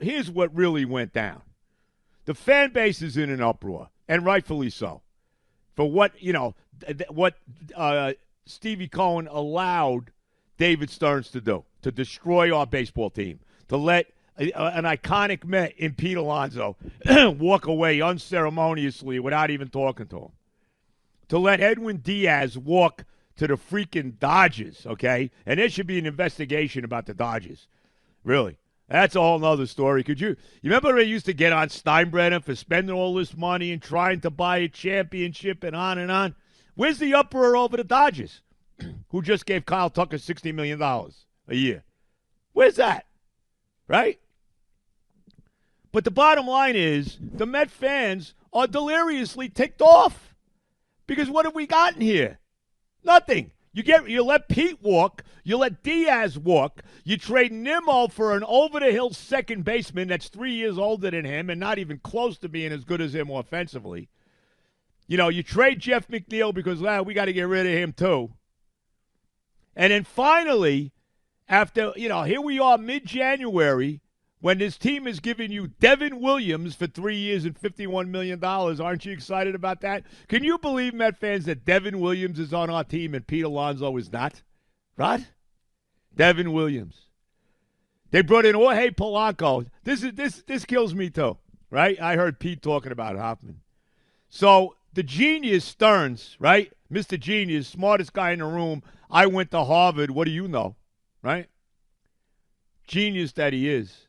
here's what really went down. The fan base is in an uproar, and rightfully so, for what Stevie Cohen allowed David Stearns to do, to destroy our baseball team, to let an iconic Met in Pete Alonso walk away unceremoniously without even talking to him, to let Edwin Díaz walk to the freaking Dodgers, okay? And there should be an investigation about the Dodgers, really. That's a whole nother story. You remember they used to get on Steinbrenner for spending all this money and trying to buy a championship and on and on? Where's the uproar over the Dodgers, who just gave Kyle Tucker $60 million a year? Where's that? Right? But the bottom line is the Met fans are deliriously ticked off. Because what have we gotten here? Nothing. You let Pete walk. You let Diaz walk. You trade Nimmo for an over-the-hill second baseman that's 3 years older than him and not even close to being as good as him offensively. You trade Jeff McNeil because, we got to get rid of him too. And then finally, after, here we are mid-January, when this team is giving you Devin Williams for 3 years and $51 million. Aren't you excited about that? Can you believe, Met fans, that Devin Williams is on our team and Pete Alonso is not? Right? Devin Williams. They brought in Jorge Polanco. This kills me too, right? I heard Pete talking about Hoffman. So the genius Stearns, right? Mr. Genius, smartest guy in the room. I went to Harvard. What do you know? Right? Genius that he is.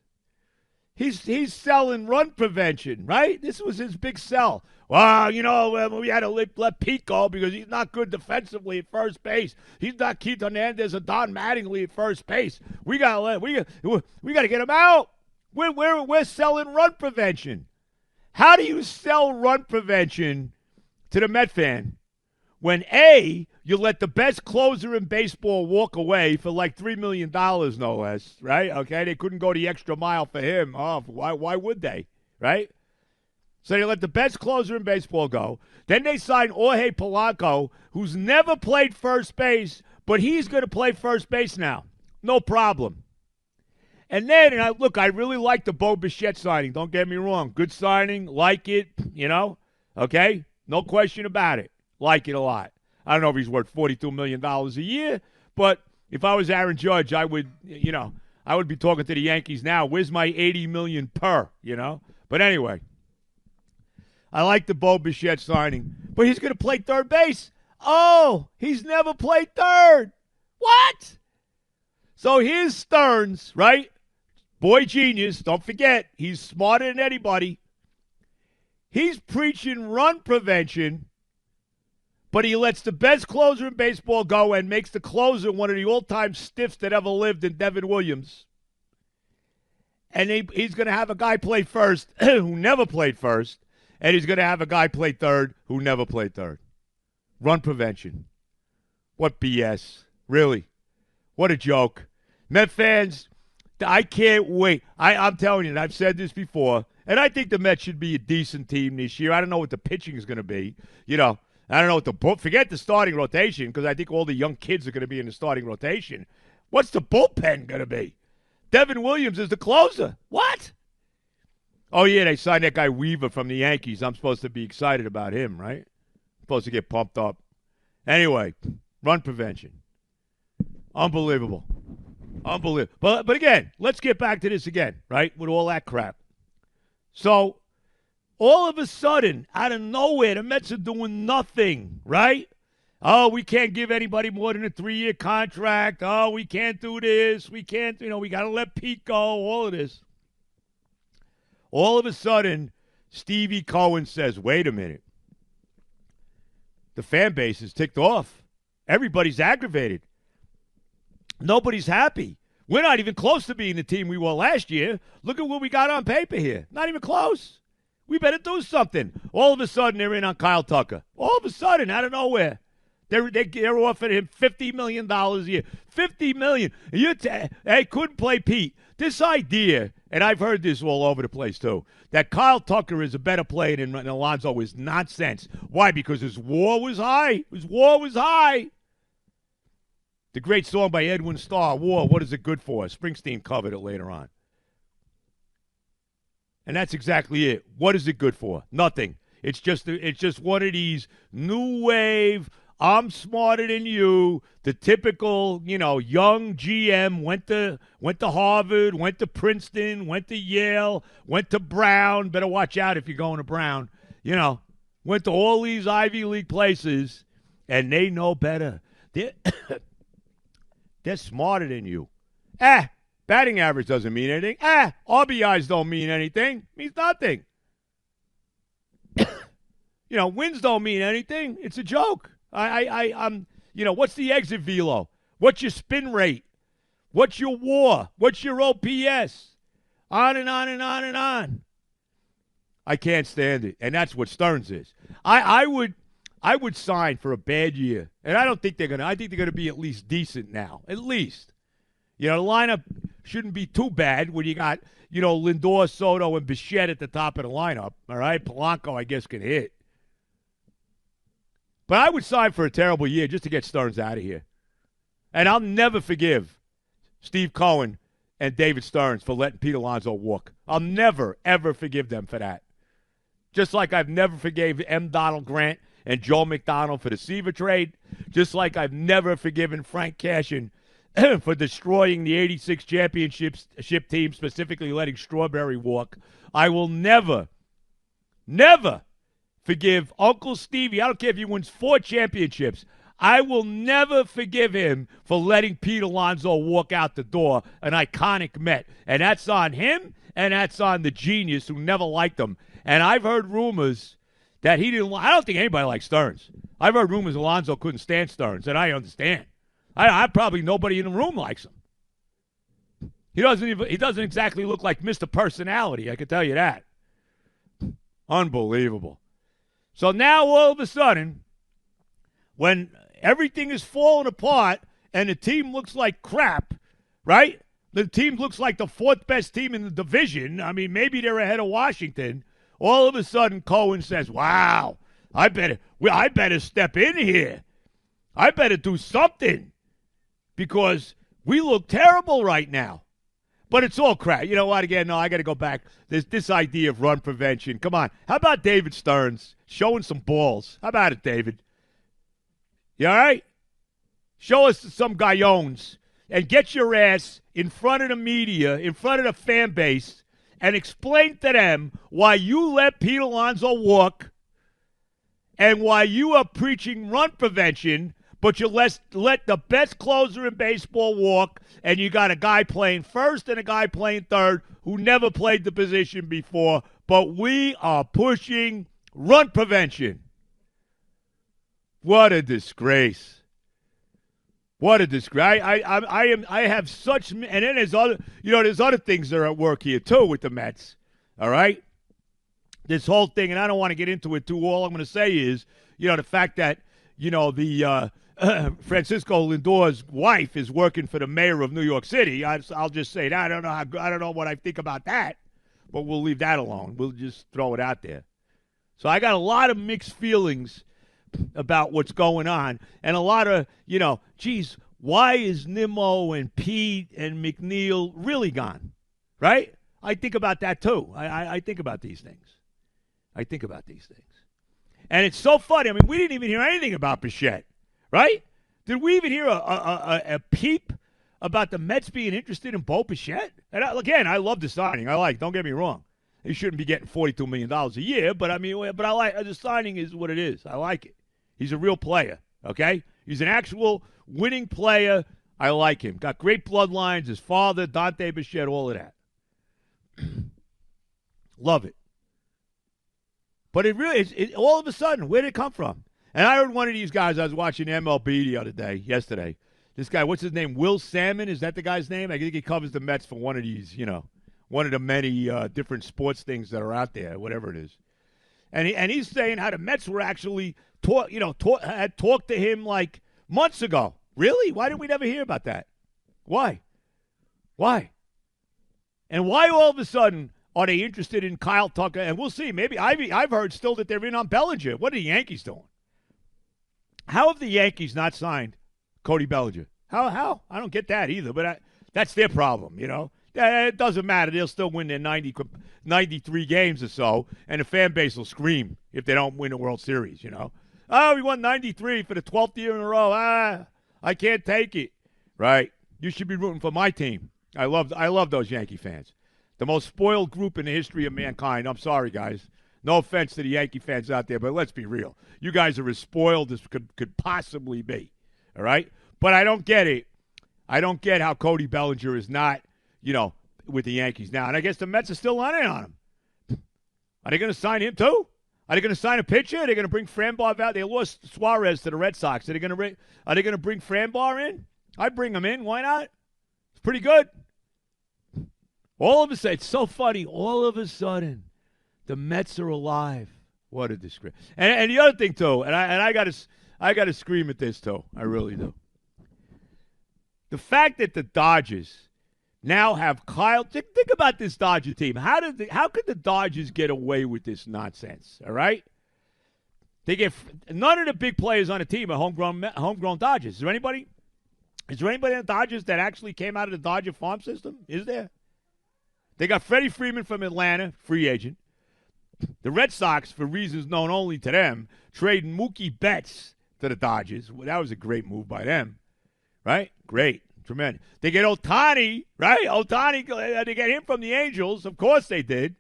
He's selling run prevention, right? This was his big sell. Well, we had to let Pete go because he's not good defensively at first base. He's not Keith Hernandez or Don Mattingly at first base. We got to get him out. We're selling run prevention. How do you sell run prevention to the Met fan when A, you let the best closer in baseball walk away for like $3 million, no less, right? Okay, they couldn't go the extra mile for him. Oh, why would they, right? So they let the best closer in baseball go. Then they signed Jorge Polanco, who's never played first base, but he's going to play first base now. No problem. And then, I really like the Bo Bichette signing. Don't get me wrong. Good signing. Like it, okay? No question about it. Like it a lot. I don't know if he's worth $42 million a year, but if I was Aaron Judge, I would be talking to the Yankees now. Where's my $80 million per, But anyway, I like the Bo Bichette signing, but he's going to play third base. Oh, he's never played third. What? So here's Stearns, right? Boy genius. Don't forget, he's smarter than anybody. He's preaching run prevention, but he lets the best closer in baseball go and makes the closer one of the all-time stiffs that ever lived in Devin Williams. And he's going to have a guy play first who never played first, and he's going to have a guy play third who never played third. Run prevention. What BS. Really. What a joke. Met fans, I can't wait. I'm telling you, and I've said this before, and I think the Mets should be a decent team this year. I don't know what the pitching is going to be. I don't know forget the starting rotation because I think all the young kids are going to be in the starting rotation. What's the bullpen going to be? Devin Williams is the closer. What? Oh, yeah, they signed that guy Weaver from the Yankees. I'm supposed to be excited about him, right? Supposed to get pumped up. Anyway, run prevention. Unbelievable. But again, let's get back to this again, right, with all that crap. So all of a sudden, out of nowhere, the Mets are doing nothing, right? Oh, we can't give anybody more than a 3-year contract. Oh, we can't do this. We can't, we got to let Pete go, all of this. All of a sudden, Stevie Cohen says, wait a minute. The fan base is ticked off. Everybody's aggravated. Nobody's happy. We're not even close to being the team we were last year. Look at what we got on paper here. Not even close. We better do something. All of a sudden, they're in on Kyle Tucker. All of a sudden, out of nowhere. They're offering him $50 million a year. $50 million. Hey, couldn't play Pete. This idea, and I've heard this all over the place too, that Kyle Tucker is a better player than Alonso is nonsense. Why? Because his WAR was high. His WAR was high. The great song by Edwin Starr, WAR, what is it good for? Springsteen covered it later on. And that's exactly it. What is it good for? Nothing. It's just one of these new wave, I'm smarter than you, the typical, young GM, went to Harvard, went to Princeton, went to Yale, went to Brown. Better watch out if you're going to Brown. Went to all these Ivy League places, and they know better. They're smarter than you. Batting average doesn't mean anything. RBIs don't mean anything. Means nothing. Wins don't mean anything. It's a joke. I'm what's the exit velo? What's your spin rate? What's your WAR? What's your OPS? On and on and on and on. I can't stand it, and that's what Stearns is. I would sign for a bad year, and I don't think they're gonna. I think they're gonna be at least decent now, at least. The lineup shouldn't be too bad when you got Lindor, Soto, and Bichette at the top of the lineup. All right, Polanco I guess can hit, but I would sign for a terrible year just to get Stearns out of here, and I'll never forgive Steve Cohen and David Stearns for letting Pete Alonso walk. I'll never ever forgive them for that. Just like I've never forgave M. Donald Grant and Joe McDonald for the Seaver trade. Just like I've never forgiven Frank Cashin for destroying the 86 championship team, specifically letting Strawberry walk. I will never forgive Uncle Stevie. I don't care if he wins 4 championships. I will never forgive him for letting Pete Alonso walk out the door, an iconic Met. And that's on him, and that's on the genius who never liked him. And I've heard rumors that he didn't. I don't think anybody likes Stearns. I've heard rumors Alonso couldn't stand Stearns, and I understand. I probably nobody in the room likes him. He doesn't exactly look like Mr. Personality, I can tell you that. Unbelievable. So now all of a sudden, when everything is falling apart and the team looks like crap, right? The team looks like the 4th best team in the division. I mean, maybe they're ahead of Washington. All of a sudden, Cohen says, wow, I better step in here. I better do something because we look terrible right now. But it's all crap. You know what? Again, no, I got to go back. There's this idea of run prevention. Come on. How about David Stearns showing some balls? How about it, David? You all right? Show us some gallones and get your ass in front of the media, in front of the fan base, and explain to them why you let Pete Alonso walk and why you are preaching run prevention, but you let the best closer in baseball walk, and you got a guy playing first and a guy playing third who never played the position before, but we are pushing run prevention. What a disgrace. What a disgrace. I have such, and then there's other things that are at work here too with the Mets. All right? This whole thing, and I don't want to get into it too, all I'm going to say is, the fact that, the Francisco Lindor's wife is working for the mayor of New York City. I'll just say that. I don't know what I think about that, but we'll leave that alone. We'll just throw it out there. So I got a lot of mixed feelings about what's going on, and a lot of, geez, why is Nimmo and Pete and McNeil really gone, right? I think about that too. I think about these things. And it's so funny. I mean, we didn't even hear anything about Bichette, right? Did we even hear a peep about the Mets being interested in Bo Bichette? And I love the signing. Don't get me wrong. He shouldn't be getting $42 million a year, but I like the signing is what it is. I like it. He's a real player, okay? He's an actual winning player. I like him. Got great bloodlines. His father, Dante Bichette, all of that. Love it. But it really, all of a sudden, where did it come from? And I heard one of these guys, I was watching MLB yesterday. This guy, what's his name? Will Salmon, is that the guy's name? I think he covers the Mets for one of these, one of the many different sports things that are out there, whatever it is. And he's saying how the Mets were actually had talked to him like months ago. Really? Why did we never hear about that? Why? And why all of a sudden are they interested in Kyle Tucker? And we'll see. Maybe I've heard still that they're in on Bellinger. What are the Yankees doing? How have the Yankees not signed Cody Bellinger? How? I don't get that either. But that's their problem. It doesn't matter. They'll still win their 93 games or so, and the fan base will scream if they don't win the World Series, you know. Oh, we won 93 for the 12th year in a row. I can't take it. Right? You should be rooting for my team. I love those Yankee fans. The most spoiled group in the history of mankind. I'm sorry, guys. No offense to the Yankee fans out there, but let's be real. You guys are as spoiled as could possibly be. All right? But I don't get it. I don't get how Cody Bellinger is not, with the Yankees now. And I guess the Mets are still on him. Are they going to sign him too? Are they going to sign a pitcher? Are they going to bring Frambar out? They lost Suarez to the Red Sox. Are they going to bring Frambar in? I'd bring him in. Why not? It's pretty good. All of a sudden, it's so funny. All of a sudden, the Mets are alive. What a disgrace! And the other thing too, and I gotta scream at this too. I really do. The fact that the Dodgers now have Kyle. Think about this Dodger team. How could the Dodgers get away with this nonsense? All right. They get none of the big players on the team are homegrown Dodgers. Is there anybody in the Dodgers that actually came out of the Dodger farm system? Is there? They got Freddie Freeman from Atlanta, free agent. The Red Sox, for reasons known only to them, trading Mookie Betts to the Dodgers. Well, that was a great move by them, right? Great, tremendous. They get Ohtani, right? They get him from the Angels. Of course they did.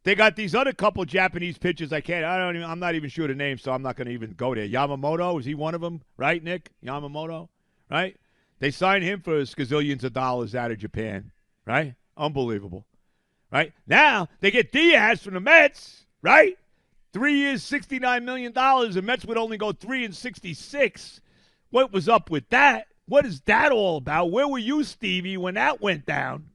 They got these other couple Japanese pitchers. I'm not even sure the name, so I'm not going to even go there. Yamamoto, is he one of them? Right, Nick? Yamamoto, right? They signed him for skazillions of dollars out of Japan, right? Unbelievable. Right? Now, they get Diaz from the Mets, right? 3 years, $69 million. The Mets would only go 3 and 66. What was up with that? What is that all about? Where were you, Stevie, when that went down?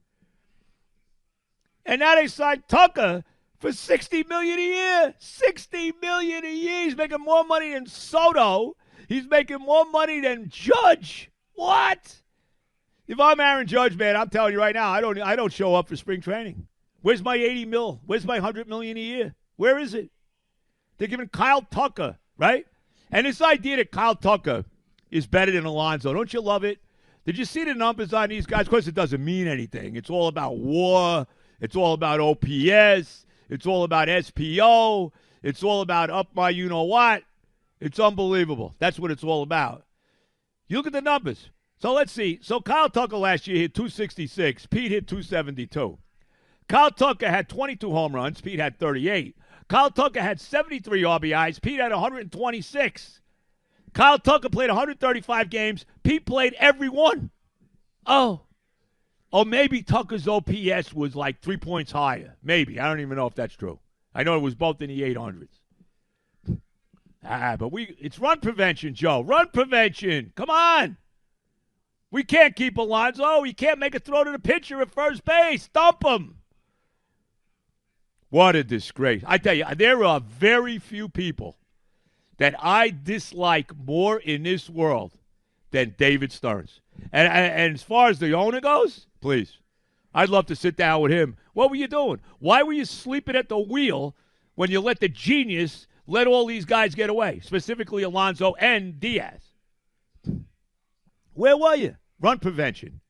And now they signed Tucker for $60 million a year. $60 million a year. He's making more money than Soto. He's making more money than Judge. What? If I'm Aaron Judge, man, I'm telling you right now, I don't show up for spring training. Where's my $80 million? Where's my $100 million a year? Where is it? They're giving Kyle Tucker, right? And this idea that Kyle Tucker is better than Alonso, don't you love it? Did you see the numbers on these guys? Of course, it doesn't mean anything. It's all about WAR. It's all about OPS. It's all about SPO. It's all about up my you-know-what. It's unbelievable. That's what it's all about. You look at the numbers. So let's see. So Kyle Tucker last year hit 266. Pete hit 272. Kyle Tucker had 22 home runs. Pete had 38. Kyle Tucker had 73 RBIs. Pete had 126. Kyle Tucker played 135 games. Pete played every one. Oh, maybe Tucker's OPS was like 3 points higher. Maybe. I don't even know if that's true. I know it was both in the 800s. But it's run prevention, Joe. Run prevention. Come on. We can't keep Alonso. He can't make a throw to the pitcher at first base. Dump him. What a disgrace. I tell you, there are very few people that I dislike more in this world than David Stearns. And as far as the owner goes, please, I'd love to sit down with him. What were you doing? Why were you sleeping at the wheel when you let the genius let all these guys get away, specifically Alonso and Diaz? Where were you? Run prevention.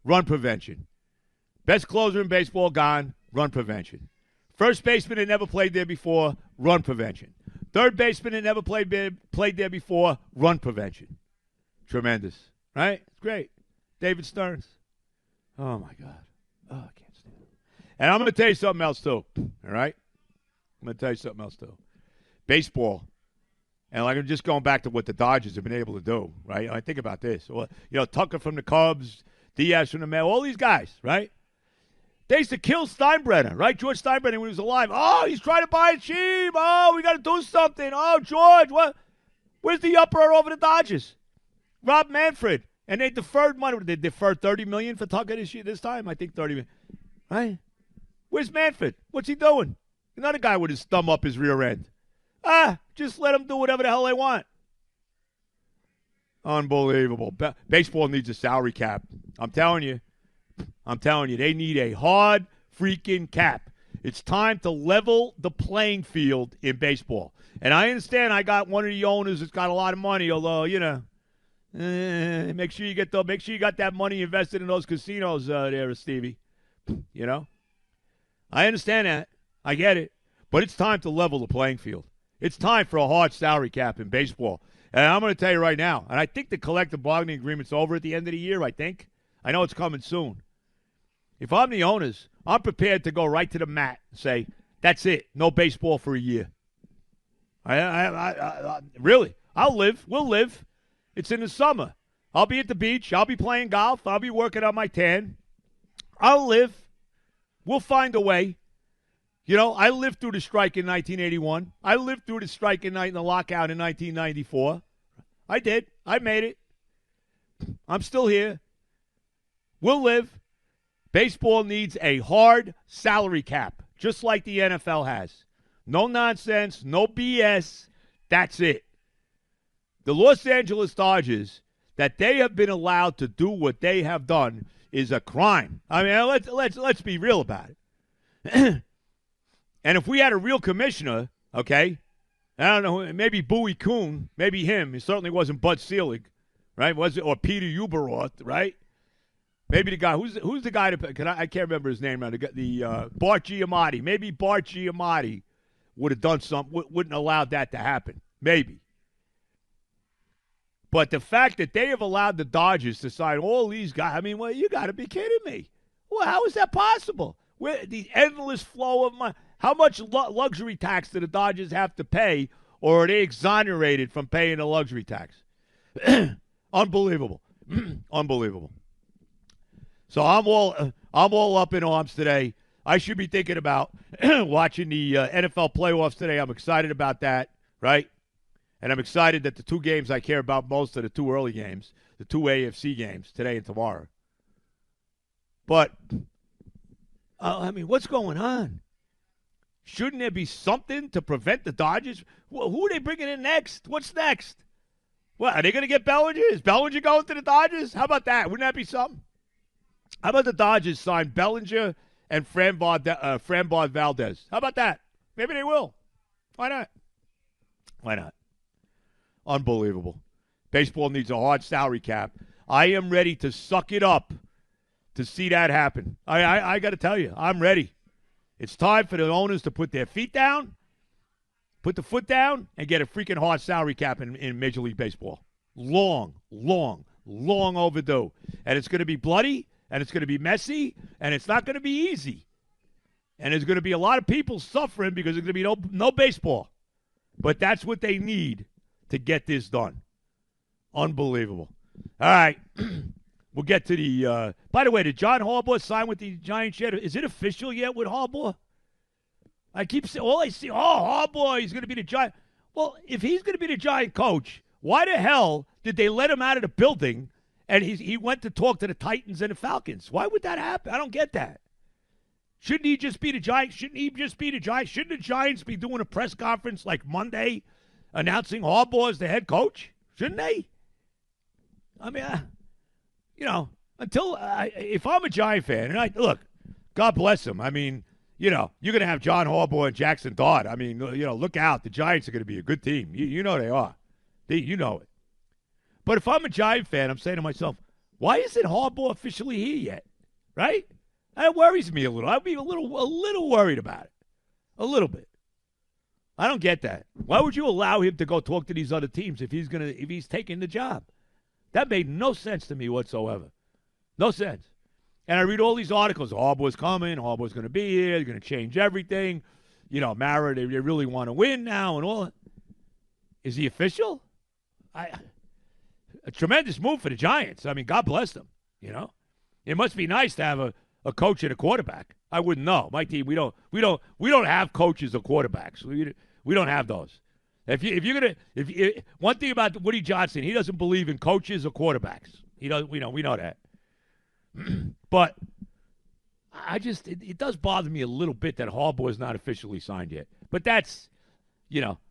Run prevention. Best closer in baseball gone. Run prevention. First baseman that never played there before. Run prevention. Third baseman that never played there before. Run prevention. Tremendous. Right? It's great. David Stearns. Oh, my God. Oh, I can't stand it. And I'm going to tell you something else, too. All right? I'm going to tell you something else, too. Baseball. And like I'm just going back to what the Dodgers have been able to do, right? I think about this. Well, Tucker from the Cubs, Diaz from the Mets, all these guys, right? They used to kill Steinbrenner, right? George Steinbrenner when he was alive. Oh, he's trying to buy a team. Oh, we got to do something. Oh, George, what? Where's the uproar over the Dodgers? Rob Manfred. And they deferred money. They deferred $30 million for Tucker this time. I think $30 million. Right? Where's Manfred? What's he doing? Another guy with his thumb up his rear end. Just let them do whatever the hell they want. Unbelievable. Baseball needs a salary cap. I'm telling you, they need a hard freaking cap. It's time to level the playing field in baseball. And I understand I got one of the owners that's got a lot of money, although, Make sure you got that money invested in those casinos there, Stevie. You know? I understand that. I get it. But it's time to level the playing field. It's time for a hard salary cap in baseball. And I'm going to tell you right now, and I think the collective bargaining agreement's over at the end of the year, I think. I know it's coming soon. If I'm the owners, I'm prepared to go right to the mat and say, that's it. No baseball for a year. Really, I'll live. We'll live. It's in the summer. I'll be at the beach. I'll be playing golf. I'll be working on my tan. I'll live. We'll find a way. You know, I lived through the strike in 1981. I lived through the strike in the lockout in 1994. I did. I made it. I'm still here. We'll live. Baseball needs a hard salary cap, just like the NFL has. No nonsense, no BS. That's it. The Los Angeles Dodgers, that they have been allowed to do what they have done, is a crime. I mean, let's be real about it. And if we had a real commissioner, okay, I don't know, maybe Bowie Kuhn, maybe him. He certainly wasn't Bud Selig, right? Was it, or Peter Uberoth, right? Maybe the guy who's the guy I can't remember his name now. The Bart Giamatti. Maybe Bart Giamatti would have done something, wouldn't allow that to happen. Maybe. But the fact that they have allowed the Dodgers to sign all these guys, I mean, well, you got to be kidding me. Well, how is that possible? Where the endless flow of money? How much luxury tax do the Dodgers have to pay, or are they exonerated from paying the luxury tax? Unbelievable. Unbelievable. So I'm all up in arms today. I should be thinking about watching the NFL playoffs today. I'm excited about that, right? And I'm excited that the two games I care about most are the two early games, the two AFC games, today and tomorrow. But, I mean, what's going on? Shouldn't there be something to prevent the Dodgers? Well, who are they bringing in next? What's next? What, are they going to get Bellinger? Is Bellinger going to the Dodgers? How about that? Wouldn't that be something? How about the Dodgers sign Bellinger and Framboise Valdez? How about that? Maybe they will. Why not? Why not? Unbelievable. Baseball needs a hard salary cap. I am ready to suck it up to see that happen. I got to tell you, I'm ready. It's time for the owners to put their feet down, put the foot down, and get a freaking hard salary cap in Major League Baseball. Long overdue. And it's going to be bloody, and it's going to be messy, and it's not going to be easy. And there's going to be a lot of people suffering because there's going to be no baseball. But that's what they need to get this done. Unbelievable. All right. We'll get to the by the way, did John Harbaugh sign with the Giants yet? Is it official yet with Harbaugh? I keep saying, all I see, Harbaugh, he's going to be the Giant. Well, if he's going to be the Giant coach, why the hell did they let him out of the building and he went to talk to the Titans and the Falcons? Why would that happen? I don't get that. Shouldn't he just be the Giants? Shouldn't the Giants be doing a press conference like Monday announcing Harbaugh as the head coach? Shouldn't they? I mean, if I'm a Giant fan, and look, God bless him. I mean, you're going to have John Harbaugh and Jackson Dart. I mean, look out. The Giants are going to be a good team. You know they are. You know it. But if I'm a Giant fan, I'm saying to myself, why isn't Harbaugh officially here yet? Right? That worries me a little. I'd be a little worried about it. A little bit. I don't get that. Why would you allow him to go talk to these other teams if he's taking the job? That made no sense to me whatsoever. No sense. And I read all these articles. Harbaugh's coming. Harbaugh's going to be here. They're going to change everything. Mara, they really want to win now and all. Is he official? A tremendous move for the Giants. I mean, God bless them. It must be nice to have a coach and a quarterback. I wouldn't know. My team, we don't have coaches or quarterbacks. We don't have those. One thing about Woody Johnson, he doesn't believe in coaches or quarterbacks. We know that. But it does bother me a little bit that Harbaugh is not officially signed yet. But that's,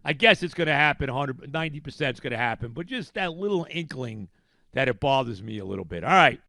I guess it's going to happen. 90% is going to happen. But just that little inkling that it bothers me a little bit. All right.